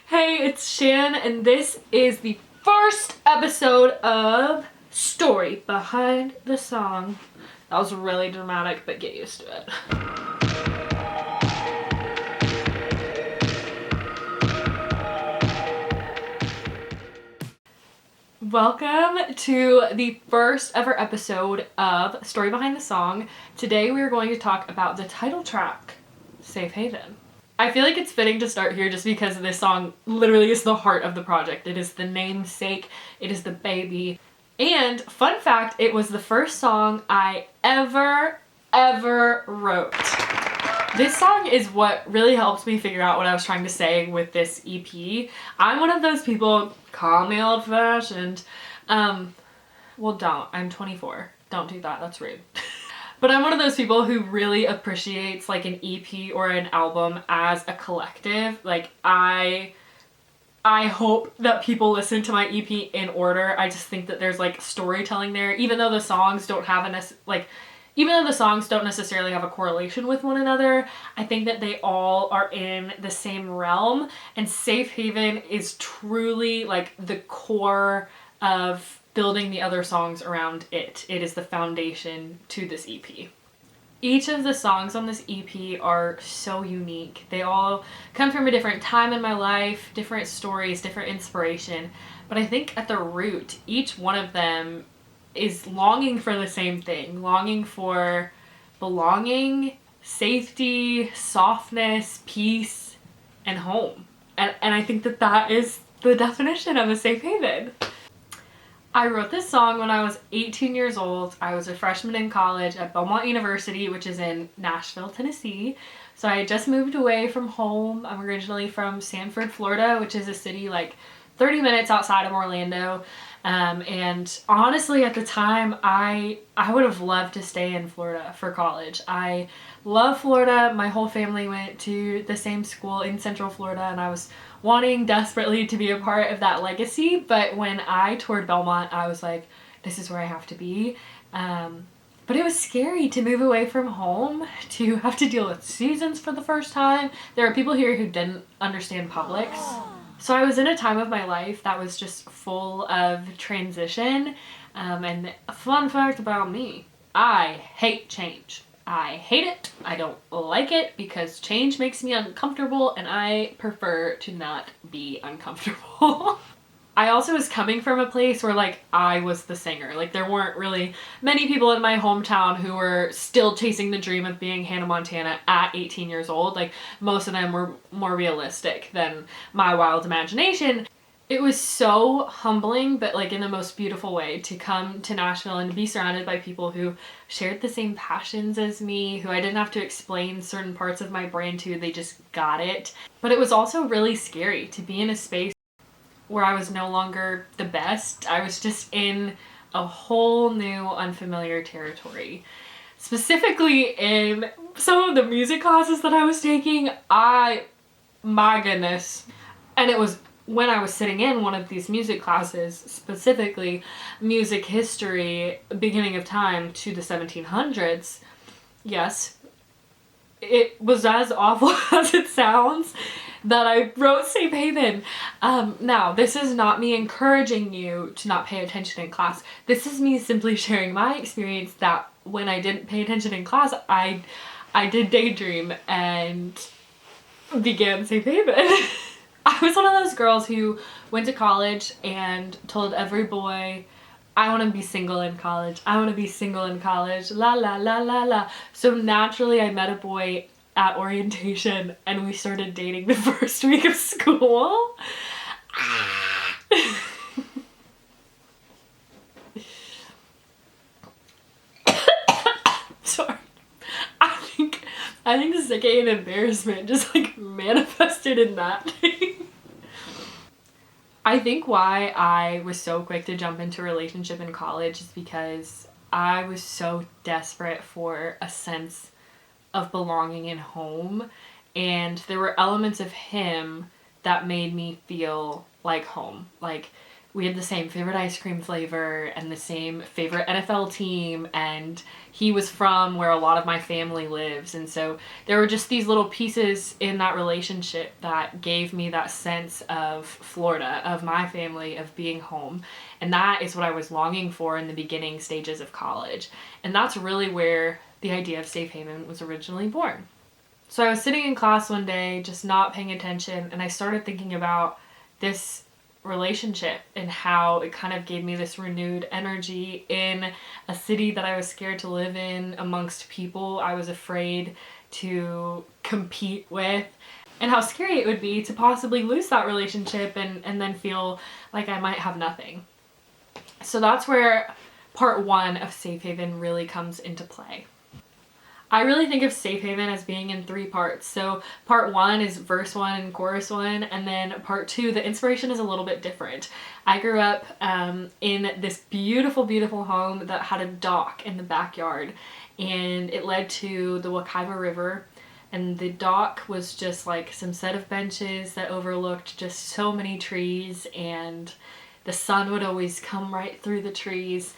Hey, it's Shan, and this is the first episode of Story Behind the Song. That was really dramatic, but get used to it. Welcome to the first ever episode of Story Behind the Song. Today we are going to talk about the title track, Safe Haven. I feel like it's fitting to start here just because this song literally is the heart of the project. It is the namesake, it is the baby. And fun fact, it was the first song I ever wrote. This song is what really helped me figure out what I was trying to say with this EP. I'm one of those people, call me old-fashioned. Well, don't. I'm 24. Don't do that. That's rude. But I'm one of those people who really appreciates like an EP or an album as a collective. Like I hope that people listen to my EP in order. I just think that there's like storytelling there, even though the songs don't have necessarily have a correlation with one another. I think that they all are in the same realm, and Safe Haven is truly like the core of building the other songs around it. It is the foundation to this EP. Each of the songs on this EP are so unique. They all come from a different time in my life, different stories, different inspiration. But I think at the root, each one of them is longing for the same thing. Longing for belonging, safety, softness, peace, and home. And I think that that is the definition of a safe haven. I wrote this song when I was 18 years old. I was a freshman in college at Belmont University, which is in Nashville, Tennessee. So I had just moved away from home. I'm originally from Sanford, Florida, which is a city like 30 minutes outside of Orlando. And honestly, at the time, I would have loved to stay in Florida for college. I love Florida. My whole family went to the same school in Central Florida, and I was wanting desperately to be a part of that legacy. But when I toured Belmont, I was like, this is where I have to be. But it was scary to move away from home, to have to deal with seasons for the first time. There are people here who didn't understand Publix. So I was in a time of my life that was just full of transition. And a fun fact about me, I hate change. I hate it. I don't like it because change makes me uncomfortable, and I prefer to not be uncomfortable. I also was coming from a place where like I was the singer. Like there weren't really many people in my hometown who were still chasing the dream of being Hannah Montana at 18 years old. Like most of them were more realistic than my wild imagination. It was so humbling, but like in the most beautiful way, to come to Nashville and be surrounded by people who shared the same passions as me, who I didn't have to explain certain parts of my brain to, they just got it. But it was also really scary to be in a space where I was no longer the best. I was just in a whole new unfamiliar territory. Specifically in some of the music classes that I was taking, my goodness. And it was when I was sitting in one of these music classes, specifically music history, beginning of time to the 1700s. Yes, it was as awful as it sounds that I wrote Safe Haven. Now, this is not me encouraging you to not pay attention in class. This is me simply sharing my experience that when I didn't pay attention in class, I did daydream and began Safe Haven. I was one of those girls who went to college and told every boy, I want to be single in college. I want to be single in college. La la la la la. So naturally I met a boy at orientation and we started dating the first week of school. Sorry. I think the second embarrassment just like manifested in that. I think why I was so quick to jump into a relationship in college is because I was so desperate for a sense of belonging in home, and there were elements of him that made me feel like home. Like we had the same favorite ice cream flavor and the same favorite NFL team, and he was from where a lot of my family lives. And so there were just these little pieces in that relationship that gave me that sense of Florida, of my family, of being home. And that is what I was longing for in the beginning stages of college. And that's really where the idea of Safe Haven was originally born. So I was sitting in class one day, just not paying attention, and I started thinking about this relationship and how it kind of gave me this renewed energy in a city that I was scared to live in, amongst people I was afraid to compete with, and how scary it would be to possibly lose that relationship and then feel like I might have nothing. So that's where part one of Safe Haven really comes into play. I really think of Safe Haven as being in three parts. So part one is verse one and chorus one, and then part two, the inspiration is a little bit different. I grew up in this beautiful, beautiful home that had a dock in the backyard, and it led to the Wekiva River, and the dock was just like some set of benches that overlooked just so many trees, and the sun would always come right through the trees.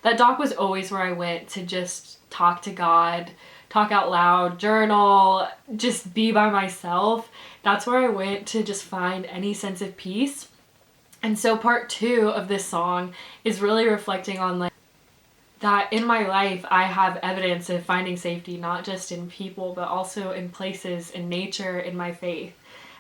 That dock was always where I went to just talk to God, talk out loud, journal, just be by myself. That's where I went to just find any sense of peace. And so part two of this song is really reflecting on like that in my life I have evidence of finding safety, not just in people, but also in places, in nature, in my faith.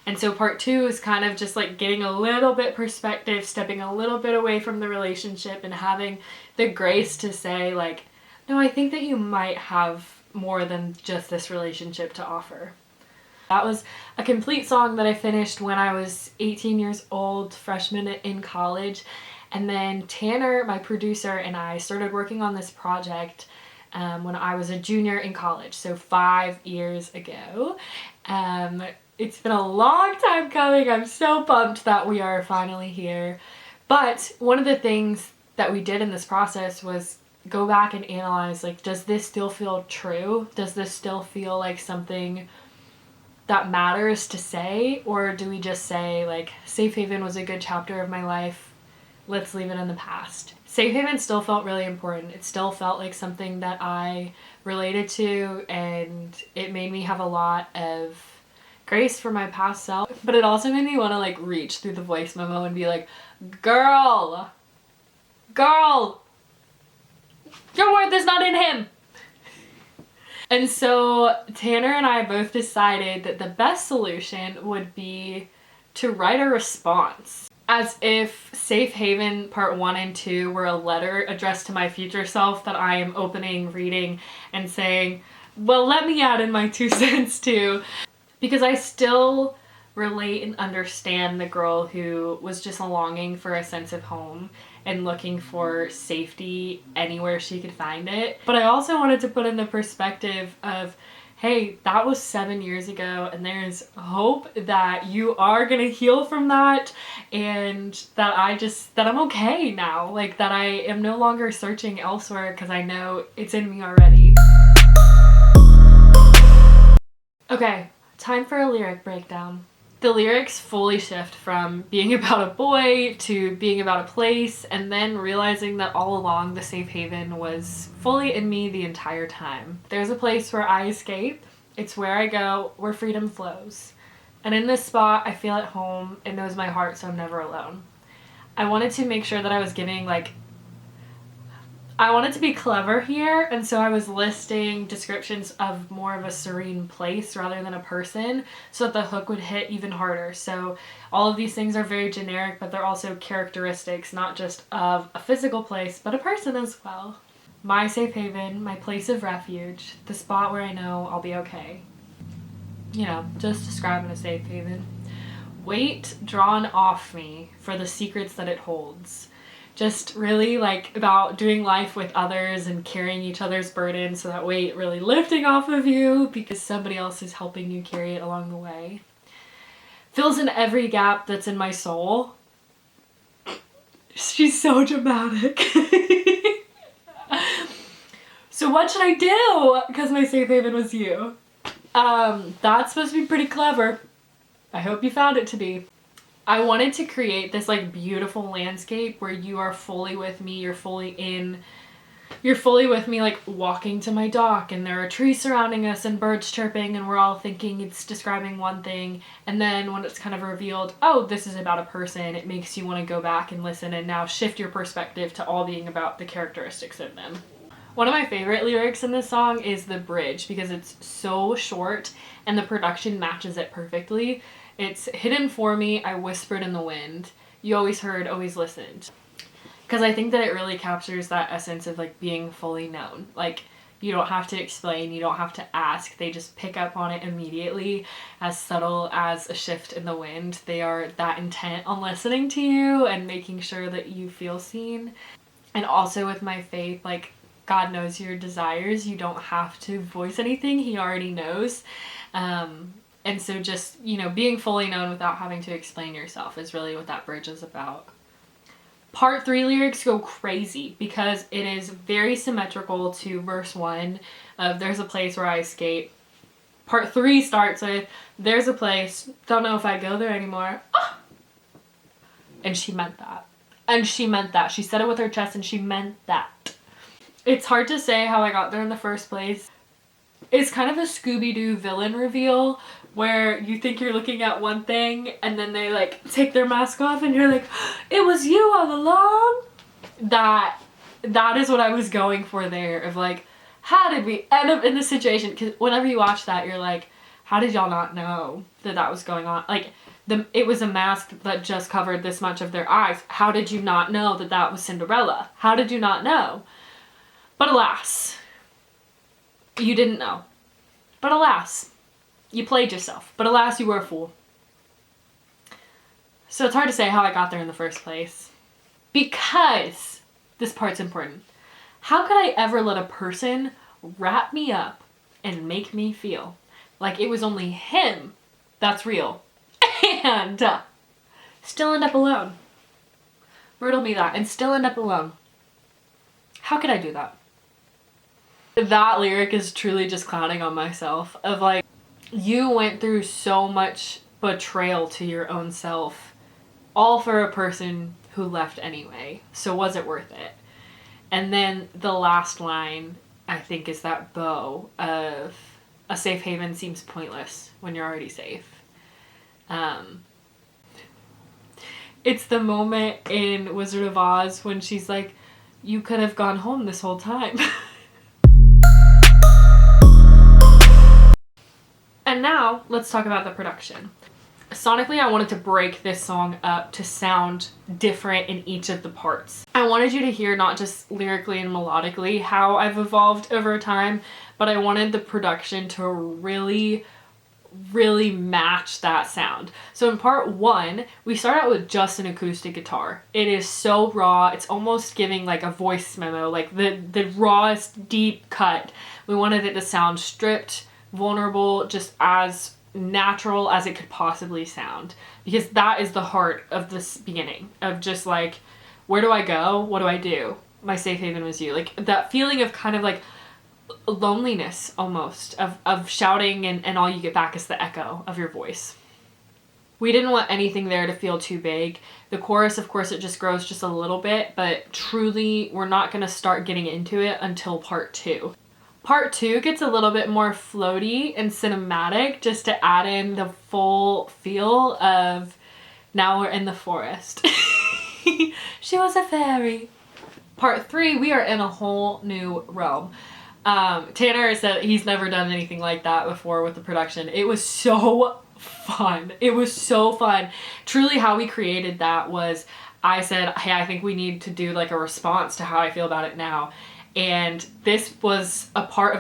And so part two is kind of just like getting a little bit perspective, stepping a little bit away from the relationship and having the grace to say like, no, I think that you might have more than just this relationship to offer. That was a complete song that I finished when I was 18 years old, freshman in college. And then Tanner, my producer, and I started working on this project when I was a junior in college, so 5 years ago. It's been a long time coming. I'm so pumped that we are finally here. But one of the things that we did in this process was go back and analyze, like, does this still feel true? Does this still feel like something that matters to say? Or do we just say, like, Safe Haven was a good chapter of my life, let's leave it in the past? Safe Haven still felt really important. It still felt like something that I related to, and it made me have a lot of grace for my past self. But it also made me want to, like, reach through the voice memo and be like, girl, your worth is not in him. And so Tanner and I both decided that the best solution would be to write a response. As if Safe Haven part 1 and 2 were a letter addressed to my future self that I am opening, reading, and saying, well, let me add in my 2 cents too. Because I still relate and understand the girl who was just longing for a sense of home and looking for safety anywhere she could find it. But I also wanted to put in the perspective of, hey, that was 7 years ago, and there's hope that you are gonna heal from that, and that I'm okay now. Like, that I am no longer searching elsewhere because I know it's in me already. Okay, time for a lyric breakdown. The lyrics fully shift from being about a boy to being about a place, and then realizing that all along the Safe Haven was fully in me the entire time. There's a place where I escape. It's where I go, where freedom flows. And in this spot, I feel at home. It knows my heart, so I'm never alone. I wanted to make sure that I was giving, like, I wanted to be clever here, and so I was listing descriptions of more of a serene place rather than a person, so that the hook would hit even harder. So all of these things are very generic, but they're also characteristics, not just of a physical place, but a person as well. My safe haven, my place of refuge, the spot where I know I'll be okay. You know, just describing a safe haven. Weight drawn off me for the secrets that it holds. Just really like about doing life with others and carrying each other's burdens, so that weight really lifting off of you because somebody else is helping you carry it along the way. Fills in every gap that's in my soul. She's so dramatic. So what should I do? Because my safe haven was you. That's supposed to be pretty clever. I hope you found it to be. I wanted to create this like beautiful landscape where you are fully with me, you're fully with me, like walking to my dock, and there are trees surrounding us and birds chirping, and we're all thinking it's describing one thing, and then when it's kind of revealed, oh, this is about a person, it makes you want to go back and listen and now shift your perspective to all being about the characteristics of them. One of my favorite lyrics in this song is the bridge, because it's so short and the production matches it perfectly. It's hidden for me, I whispered in the wind. You always heard, always listened. Because I think that it really captures that essence of like being fully known. Like, you don't have to explain, you don't have to ask, they just pick up on it immediately. As subtle as a shift in the wind, they are that intent on listening to you and making sure that you feel seen. And also with my faith, like, God knows your desires, you don't have to voice anything, he already knows. And so just, you know, being fully known without having to explain yourself is really what that bridge is about. Part 3 lyrics go crazy because it is very symmetrical to verse 1 of there's a place where I escape. Part 3 starts with there's a place, don't know if I go there anymore. Ah! And she meant that. And she meant that. She said it with her chest and she meant that. It's hard to say how I got there in the first place. It's kind of a Scooby-Doo villain reveal where you think you're looking at one thing and then they like take their mask off and you're like, it was you all along. That is what I was going for there, of like, how did we end up in this situation? Because whenever you watch that, you're like, how did y'all not know that that was going on? Like, it was a mask that just covered this much of their eyes. How did you not know that that was Cinderella? How did you not know? But alas, you didn't know. But alas, you played yourself. But alas, you were a fool. So it's hard to say how I got there in the first place. Because this part's important. How could I ever let a person wrap me up and make me feel like it was only him that's real and still end up alone? Riddle me that, and still end up alone. How could I do that? That lyric is truly just clowning on myself, of like, you went through so much betrayal to your own self, all for a person who left anyway, so was it worth it? And then the last line, I think, is that bow of a safe haven seems pointless when you're already safe. It's the moment in Wizard of Oz when she's like, you could have gone home this whole time. And now, let's talk about the production. Sonically, I wanted to break this song up to sound different in each of the parts. I wanted you to hear not just lyrically and melodically how I've evolved over time, but I wanted the production to really match that sound. So in part 1, we start out with just an acoustic guitar. It is so raw, it's almost giving like a voice memo, like the rawest deep cut. We wanted it to sound stripped, vulnerable, just as natural as it could possibly sound, because that is the heart of this beginning, of just like, where do I go? What do I do? My safe haven was you. Like that feeling of kind of like loneliness almost, of shouting and all you get back is the echo of your voice. We didn't want anything there to feel too big. The chorus, of course, it just grows just a little bit, but truly we're not going to start getting into it until part 2. Part 2 gets a little bit more floaty and cinematic, just to add in the full feel of now we're in the forest. She was a fairy. Part 3, we are in a whole new realm. Tanner said he's never done anything like that before with the production. It was so fun. It was so fun. Truly how we created that was, I said, hey, I think we need to do like a response to how I feel about it now. And this was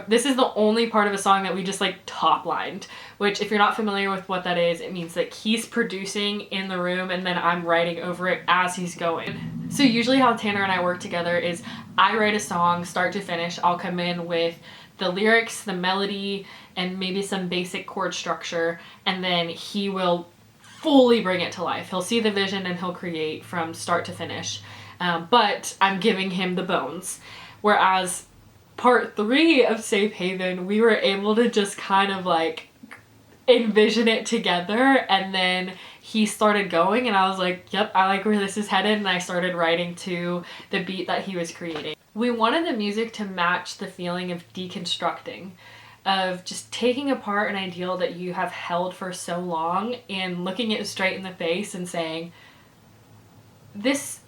this is the only part of a song that we just like top lined, which if you're not familiar with what that is, it means that he's producing in the room and then I'm writing over it as he's going. So usually how Tanner and I work together is I write a song start to finish. I'll come in with the lyrics, the melody, and maybe some basic chord structure, and then he will fully bring it to life. He'll see the vision and he'll create from start to finish. But I'm giving him the bones. Whereas part 3 of Safe Haven, we were able to just kind of like envision it together, and then he started going, and I was like, yep, I like where this is headed, and I started writing to the beat that he was creating. We wanted the music to match the feeling of deconstructing, of just taking apart an ideal that you have held for so long and looking it straight in the face and saying, this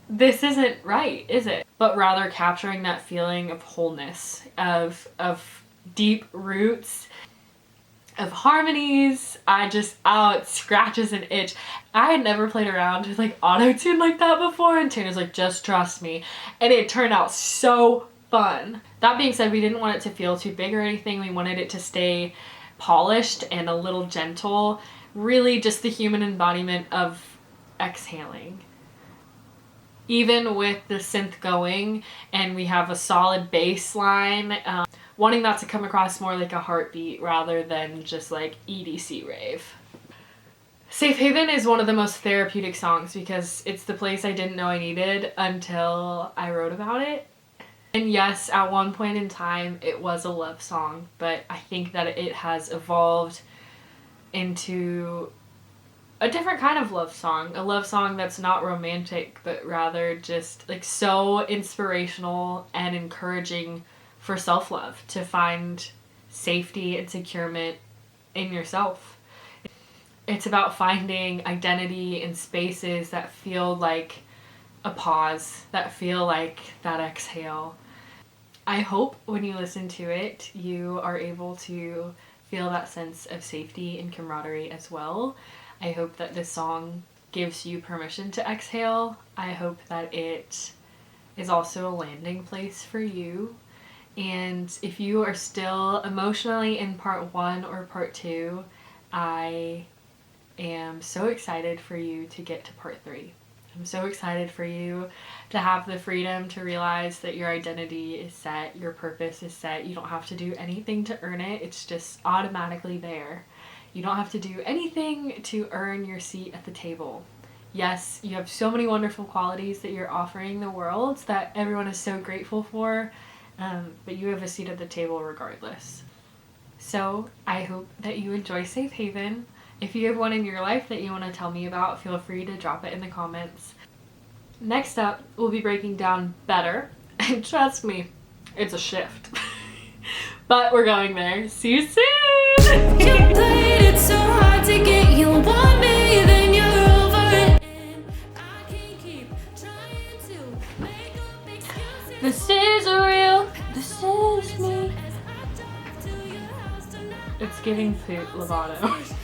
isn't right, is it? But rather capturing that feeling of wholeness, of deep roots, of harmonies. It scratches an itch. I had never played around with like auto-tune like that before, and Tana's like, just trust me. And it turned out so fun. That being said, we didn't want it to feel too big or anything. We wanted it to stay polished and a little gentle. Really just the human embodiment of exhaling. Even with the synth going and we have a solid bass line, wanting that to come across more like a heartbeat rather than just like EDC rave. Safe Haven is one of the most therapeutic songs because it's the place I didn't know I needed until I wrote about it. And yes, at one point in time it was a love song, but I think that it has evolved into a different kind of love song. A love song that's not romantic, but rather just like so inspirational and encouraging for self-love, to find safety and securement in yourself. It's about finding identity in spaces that feel like a pause, that feel like that exhale. I hope when you listen to it, you are able to feel that sense of safety and camaraderie as well. I hope that this song gives you permission to exhale. I hope that it is also a landing place for you. And if you are still emotionally in part 1 or part 2, I am so excited for you to get to part 3. I'm so excited for you to have the freedom to realize that your identity is set, your purpose is set. You don't have to do anything to earn it. It's just automatically there. You don't have to do anything to earn your seat at the table. Yes, you have so many wonderful qualities that you're offering the world that everyone is so grateful for, but you have a seat at the table regardless. So I hope that you enjoy Safe Haven. If you have one in your life that you want to tell me about, feel free to drop it in the comments. Next up, we'll be breaking down Better, and trust me, it's a shift. But we're going there. See you soon! You played it so hard to get, you want me, then you're over it. And I can't keep trying to make up excuses. This is real, this is me. It's giving Poot Lovato.